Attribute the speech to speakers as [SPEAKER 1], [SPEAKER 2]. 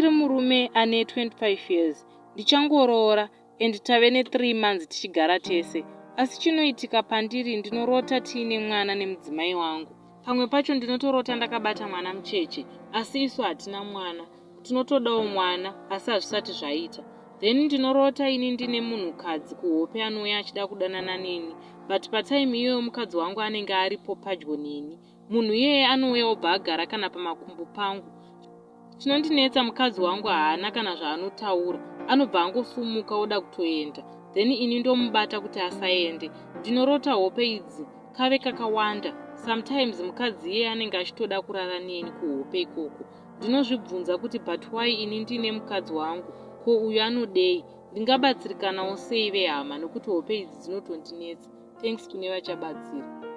[SPEAKER 1] ndiri murume ane 25 years. Ndichangoroora and tave ne3 months tichigara tese. Asi chinoitika pandiri ndinorota tiine mwana nemudzimai wangu. Pamwe pacho ndinotorota ndakabata mwana mucheche, asi isu hatina mwana. Tinotodawo mwana, asi hazvisati zvaita. Then ndinorota ini ndine munhukadzi kuhope anouya achida kudanana neni. But patime iyoyo mukadzi wangu anenge aripo padyo neni. Munhu iyeye anouya obva agara kana pamakumbo pangu. Chinondinetsa mukadzi wangu haana kana zvaanotaura. Anobva angosumuka oda kutoenda. Then ini ndomubata kuti asaende. Ndinorota hope idzi kave kakawanda. Sometimes mukadzi iye anenge achitoda kurara neni kuhope ikoko. Ndinozvibvunza kuti but why ini ndine mukadzi wangu, ko uyu anodei? Ndingabatsirikanawo sei vehama nokuti hope idzi dzinotondinetsa. Thanks kune vachabatsira.